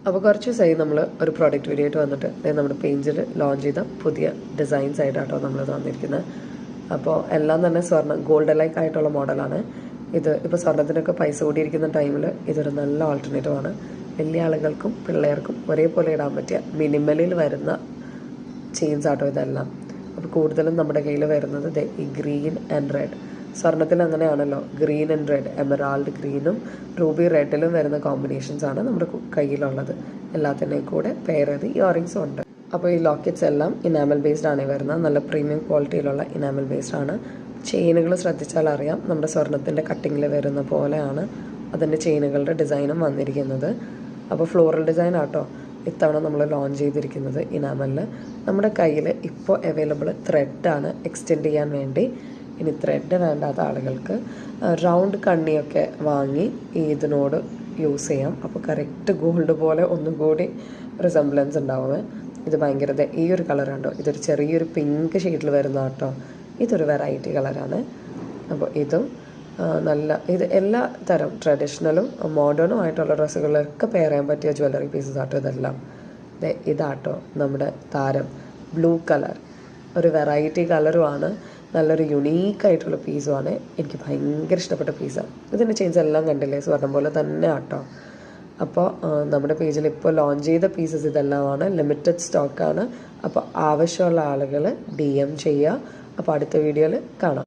അപ്പോൾ കുറച്ച് ദിവസമായി നമ്മൾ ഒരു പ്രോഡക്റ്റ് വീഡിയോ ആയിട്ട് വന്നിട്ട് നമ്മുടെ പേജിൽ ലോഞ്ച് ചെയ്ത പുതിയ ഡിസൈൻസ് ആയിട്ടാട്ടോ നമ്മളിത് വന്നിരിക്കുന്നത്. അപ്പോൾ എല്ലാം തന്നെ ഗോൾഡ് ലൈക്ക് ആയിട്ടുള്ള മോഡലാണ് ഇത്. ഇപ്പോൾ സ്വർണ്ണത്തിനൊക്കെ പൈസ കൂടിയിരിക്കുന്ന ടൈമിൽ ഇതൊരു നല്ല ആൾട്ടർനേറ്റീവ് ആണ്. വലിയ ആളുകൾക്കും പിള്ളേർക്കും ഒരേപോലെ ഇടാൻ പറ്റിയ മിനിമലിൽ വരുന്ന ചെയിൻസ് ആട്ടോ ഇതെല്ലാം. അപ്പോൾ കൂടുതലും നമ്മുടെ കയ്യിൽ വരുന്നത് ഈ ഗ്രീൻ ആൻഡ് റെഡ്. സ്വർണ്ണത്തിൽ അങ്ങനെയാണല്ലോ, ഗ്രീൻ ആൻഡ് റെഡ്, എമറാൾഡ് ഗ്രീനും റൂബി റെഡിലും വരുന്ന കോമ്പിനേഷൻസ് ആണ് നമ്മുടെ കയ്യിലുള്ളത്. എല്ലാത്തിൻ്റെയും കൂടെ പെയർ ചെയ്ത് ഇയറിങ്സും ഉണ്ട്. അപ്പോൾ ഈ ലോക്കറ്റ്സ് എല്ലാം ഇനാമൽ ബേസ്ഡ് ആണ് വരുന്നത്. നല്ല പ്രീമിയം ക്വാളിറ്റിയിലുള്ള ഇനാമൽ ബേസ്ഡ് ആണ്. ചെയിനുകൾ ശ്രദ്ധിച്ചാൽ അറിയാം, നമ്മുടെ സ്വർണ്ണത്തിൻ്റെ കട്ടിങ്ങിൽ വരുന്ന പോലെയാണ് അതിൻ്റെ ചെയിനുകളുടെ ഡിസൈനും വന്നിരിക്കുന്നത്. അപ്പോൾ ഫ്ലോറൽ ഡിസൈൻ ആട്ടോ ഇത്തവണ നമ്മൾ ലോഞ്ച് ചെയ്തിരിക്കുന്നത് ഇനാമലിൽ. നമ്മുടെ കയ്യിൽ ഇപ്പോൾ അവൈലബിൾ ത്രെഡാണ് എക്സ്റ്റെൻഡ് ചെയ്യാൻ വേണ്ടി. ഇനി ത്രെഡ് വേണ്ടാത്ത ആളുകൾക്ക് റൗണ്ട് കണ്ണിയൊക്കെ വാങ്ങി ഇതിനോട് യൂസ് ചെയ്യാം. അപ്പോൾ കറക്റ്റ് ഗോൾഡ് പോലെ ഒന്നുകൂടി റിസംബ്ലൻസ് ഉണ്ടാവുമേ. ഇത് ഭയങ്കര ഈ ഒരു കളർ കണ്ടോ, ഇതൊരു ചെറിയൊരു പിങ്ക് ഷെയ്ഡിൽ വരുന്ന കേട്ടോ. ഇതൊരു വെറൈറ്റി കളറാണ്. അപ്പോൾ ഇതും ഇത് എല്ലാ തരം ട്രഡീഷണലും മോഡേണും ആയിട്ടുള്ള ഡ്രസ്സുകളിലൊക്കെ പെയർ ചെയ്യാൻ പറ്റിയ ജ്വല്ലറി പീസസ് ആട്ടോ ഇതെല്ലാം. ഇതാട്ടോ നമ്മുടെ താരം ബ്ലൂ കളർ, ഒരു വെറൈറ്റി കളറുമാണ്. നല്ലൊരു യുണീക്കായിട്ടുള്ള പീസുമാണ്. എനിക്ക് ഭയങ്കര ഇഷ്ടപ്പെട്ട പീസാണ്. ഇതിൻ്റെ ചെയിൻസ് എല്ലാം കണ്ടില്ലേ, സ്വർണ്ണം പോലെ തന്നെ ആട്ടോ. അപ്പോൾ നമ്മുടെ പേജിൽ ഇപ്പോൾ ലോഞ്ച് ചെയ്ത പീസസ് ഇതെല്ലാമാണ്. ലിമിറ്റഡ് സ്റ്റോക്കാണ്. അപ്പോൾ ആവശ്യമുള്ള ആളുകൾ DM ചെയ്യുക. അപ്പോൾ അടുത്ത വീഡിയോയിൽ കാണാം.